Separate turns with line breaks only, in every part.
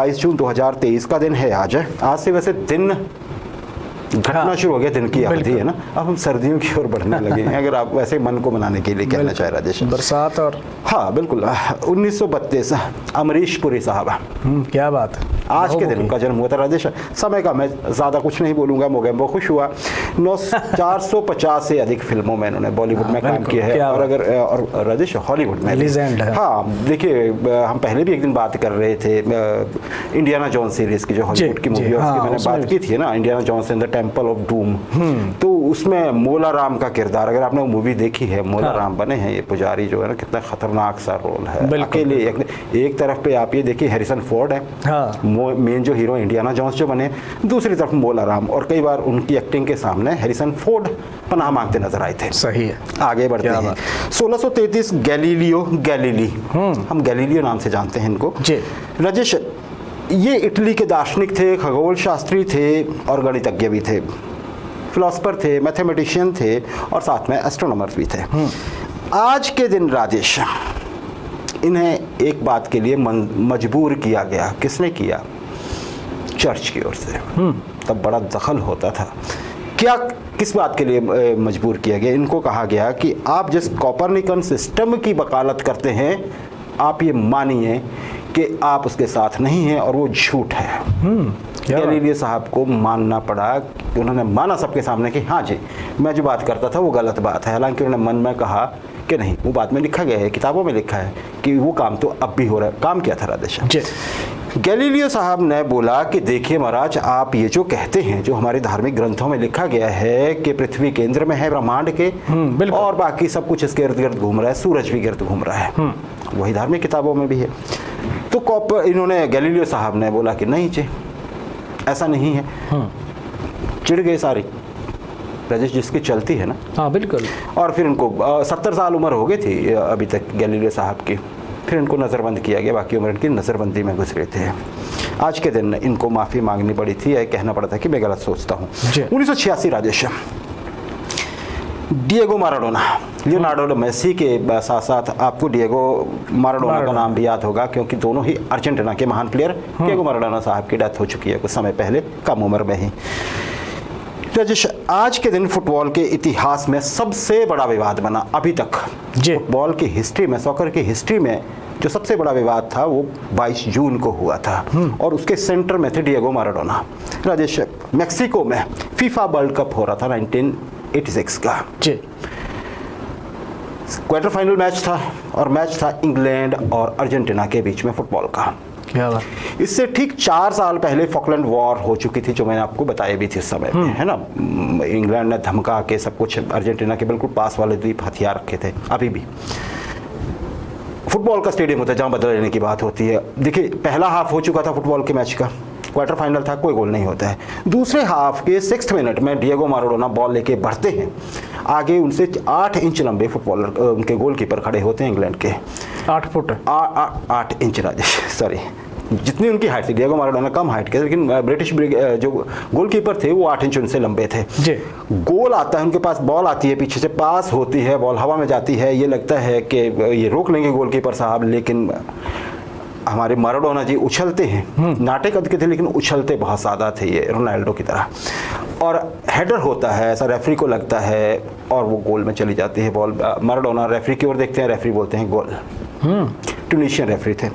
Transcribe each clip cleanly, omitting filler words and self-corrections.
22 जून 2023 का दिन है आज से वैसे दिन घटना शुरू हो गया, दिन की अवधि है ना, अब हम सर्दियों की ओर बढ़ने लगे हैं। अगर आप वैसे मन को मनाने के लिए कहना चाहे राजेश,
बरसात और
हाँ बिल्कुल 1932 अमरीश पुरी साहब,
क्या बात है,
आज के दिन उनका जन्म हुआ था राजेश। समय का मैं ज़्यादा कुछ नहीं बोलूँगा, मोगेम्बो खुश हुआ। 450 से अधिक फिल्मों में इन्होंने बॉलीवुड में काम किया है, और अगर और राजेश हॉलीवुड में
लीजेंड है।
हाँ देखिए, हम पहले भी एक दिन बात कर रहे थे इंडियाना जॉन्स सीरीज़ की, जो हॉलीवुड की मूवी है उसकी मैंने बात की थी ना, Indiana Jones in the Temple of Doom. तो उसमें मोला राम का किरदार, अगर आपने वो मूवी देखी है, मोला राम बने हैं ये पुजारी जो है ना, कितना खतरनाक सा रोल है। अकेले एक तरफ पे आप ये देखिए हैरिसन फोर्ड है, मेन जो हीरो इंडियाना जॉन्स जो बने, दूसरी तरफ मोला राम, और कई बार उनकी एक्टिंग के सामने हैरिसन फोर्ड पनाह मांगते नजर आए थे।
सही है,
आगे बढ़ते हैं। 1633 गैलीलियो गैलीली, हम गैलीलियो नाम से जानते हैं इनको राजेश। ये इटली के दार्शनिक थे, खगोल शास्त्री थे और गणितज्ञ भी थे, फिलोसफर थे, मैथमेटिशियन थे और साथ में एस्ट्रोनॉमर्स भी थे। आज के दिन राजेश इन्हें एक बात के लिए मजबूर किया गया। किसने किया? चर्च की ओर से। तब बड़ा दखल होता था। क्या, किस बात के लिए मजबूर किया गया? इनको कहा गया कि आप जिस कोपरनिकन सिस्टम की वकालत करते हैं, आप ये मानिए कि आप उसके साथ नहीं हैं और वो झूठ है। गैलीलियो साहब को मानना पड़ा, उन्होंने माना सबके सामने कि हाँ जी, मैं जो बात करता था वो गलत बात है। हालांकि उन्होंने मन में कहा कि नहीं, वो बात में लिखा गया है, किताबों में लिखा है कि वो काम तो अब भी हो रहा है। काम क्या था राजेश? गैलीलियो साहब ने बोला कि देखिए महाराज, आप ये जो कहते हैं, जो हमारे धार्मिक ग्रंथों में लिखा गया है कि पृथ्वी केंद्र में है ब्रह्मांड के, और बाकी सब कुछ इसके इर्द गिर्द घूम रहा है, सूरज भी गिर्द घूम रहा है, वही धार्मिक किताबों में भी है। तो इन्होंने गैलीलियो साहब ने बोला कि नहीं जी, ऐसा नहीं है। चिढ़ गए सारी राजेश, जिसकी चलती है ना। हाँ बिल्कुल। और फिर इनको 70 साल उम्र हो गई थी अभी तक गैलीलियो साहब की, फिर इनको नज़रबंद किया गया, बाकी उम्र इनकी नज़रबंदी में गुजरे थे। आज के दिन इनको माफ़ी मांगनी पड़ी थी, या कहना पड़ा था कि मैं गलत सोचता हूँ। 1986 Rajesh, Diego Maradona, Leonardo Messi के साथ साथ आपको डिएगो माराडोना का नाम भी याद होगा, क्योंकि दोनों ही अर्जेंटीना के महान प्लेयर। डिएगो माराडोना साहब की डेथ हो चुकी है कुछ समय पहले, कम उम्र में ही। राजेश, आज के दिन फुटबॉल के इतिहास में सबसे बड़ा विवाद बना अभी तक। फुटबॉल की हिस्ट्री में, सॉकर की हिस्ट्री में जो सबसे बड़ा विवाद था वो 22 जून को हुआ था, और उसके सेंटर में थे डिएगो माराडोना। राजेश, मेक्सिको में फीफा वर्ल्ड कप हो रहा था 1986 का। क्वार्टर फाइनल मैच था, और मैच था इंग्लैंड और अर्जेंटीना के बीच में फुटबॉल का। क्या बात। इससे ठीक 4 साल पहले फॉकलैंड वॉर हो चुकी थी, जो मैंने आपको बताई भी थी उस समय में, है ना। इंग्लैंड ने धमका के सब कुछ अर्जेंटीना के बिल्कुल पास वाले द्वीप हथियार रखे थे। अभी भी फुटबॉल का स्टेडियम होता है जहाँ बदला लेने की बात होती है। देखिए, पहला हाफ हो चुका था फुटबॉल के मैच का, क्वार्टर फाइनल था, कोई गोल नहीं होता है। दूसरे हाफ के 6 मिनट में डिएगो माराडोना बॉल लेके बढ़ते हैं आगे, उनसे 8 इंच लंबे फुटबॉलर, उनके गोलकीपर खड़े होते हैं इंग्लैंड के।
8 फुट
8 इंच राजेश, सॉरी, जितनी उनकी हाइट थी। डिएगो माराडोना कम हाइट के, लेकिन ब्रिटिश जो गोलकीपर थे वो 8 इंच उनसे लंबे थे। गोल आता है उनके पास, बॉल आती है, पीछे से पास होती है, बॉल हवा में जाती है, ये लगता है कि ये रोक लेंगे गोलकीपर साहब, लेकिन हमारे माराडोना जी उछलते हैं। नाटे कद के थे लेकिन उछलते बहुत ज़्यादा थे, ये रोनाल्डो की तरह। और हेडर होता है, ऐसा रेफरी को लगता है, और वो गोल में चली जाती है बॉल। माराडोना रेफरी की ओर देखते हैं, रेफरी बोलते हैं गोल। ट्यूनीशियन रेफरी थे।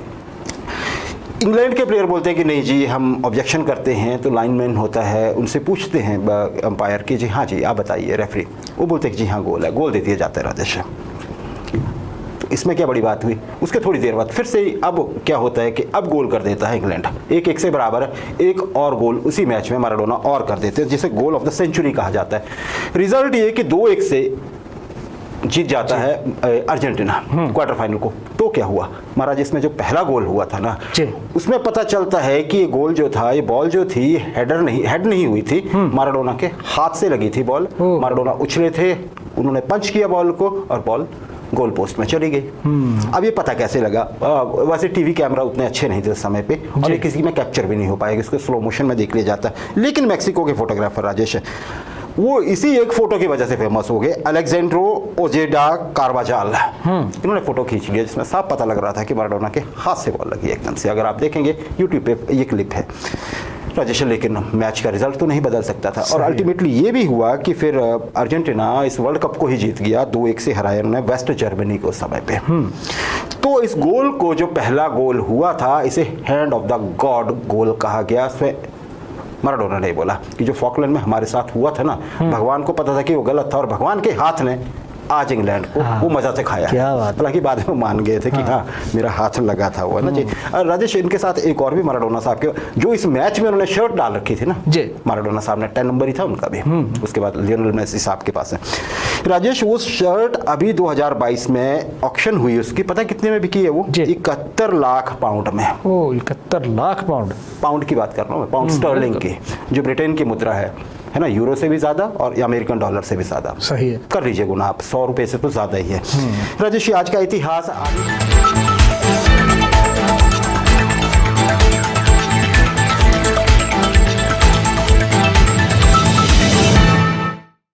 इंग्लैंड के प्लेयर बोलते हैं कि नहीं जी, हम ऑब्जेक्शन करते हैं। तो लाइनमैन होता है, उनसे पूछते हैं अंपायर कि जी हाँ जी आप बताइए रेफरी। वो बोलते हैं कि जी हाँ गोल है, गोल दे दिया जाता है राजेश। तो इसमें क्या बड़ी बात हुई? उसके थोड़ी देर बाद फिर से अब क्या होता है कि अब गोल कर देता है इंग्लैंड, 1-1 से बराबर है। एक और गोल उसी मैच में माराडोना और कर देते हैं, जिसे गोल ऑफ द सेंचुरी कहा जाता है। रिजल्ट ये कि 2-1 से जीत जाता है अर्जेंटीना क्वार्टर फाइनल को। तो क्या हुआ महाराज, इसमें जो पहला गोल हुआ था ना, उसमें पता चलता है कि ये गोल जो था, ये बॉल जो थी हेड नहीं हुई थी, माराडोना के हाथ से लगी थी बॉल। माराडोना उछले थे, उन्होंने पंच किया बॉल को, और बॉल गोल पोस्ट में चली गई। अब ये पता कैसे लगा? वैसे टीवी कैमरा उतने अच्छे नहीं थे उस समय पे, और ये किसी में कैप्चर भी नहीं हो पाएगा, इसको स्लो मोशन में देख लिया जाता है। लेकिन मैक्सिको के फोटोग्राफर राजेश, वो इसी एक फोटो की वजह से फेमस हो गए, अलेक्जेंड्रो ओजेडा कार्वाजाल। इन्होंने फोटो खींच लिया जिसमें साफ पता लग रहा था कि माराडोना के हाथ से बॉल लगी एकदम से। अगर आप देखेंगे यूट्यूब पे ये क्लिप है राजेश, लेकिन मैच का रिजल्ट तो नहीं बदल सकता था। और अल्टीमेटली ये भी हुआ कि फिर अर्जेंटीना इस वर्ल्ड कप को ही जीत गया, 2-1 से हराया उन्होंने वेस्ट जर्मनी को उस समय पे। तो इस गोल को, जो पहला गोल हुआ था, इसे हैंड ऑफ द गॉड गोल कहा गया। इसमें माराडोना ने बोला कि जो फॉकलैंड में हमारे साथ हुआ था ना, भगवान को पता था कि वो गलत था और भगवान के हाथ ने आज इंग्लैंड को वो मजा से खाया।
क्या बात।
हालांकि बाद में मान गए थे कि हाँ मेरा हाथ लगा था वो ना जी। राजेश, इनके साथ एक और भी माराडोना साहब के, जो इस मैच में उन्होंने शर्ट डाल रखी थी ना
जी,
माराडोना साहब ने 10 नंबर ही था उनका भी। उसके बाद लियोनेल मेसी साहब के पास है। राजेश, वो शर्ट अभी 2022 में ऑक्शन हुई, उसकी पता कितने में बिकी है वो? 71 लाख पाउंड में।
ओ 71 लाख पाउंड।
पाउंड की बात कर रहा हूँ मैं, पाउंड स्टर्लिंग की, जो ब्रिटेन की मुद्रा है ना, यूरो से भी ज्यादा और अमेरिकन डॉलर से भी ज्यादा।
सही है,
कर लीजिए गुना आप, 100 रुपए से तो ज्यादा ही है। राजेश, आज का इतिहास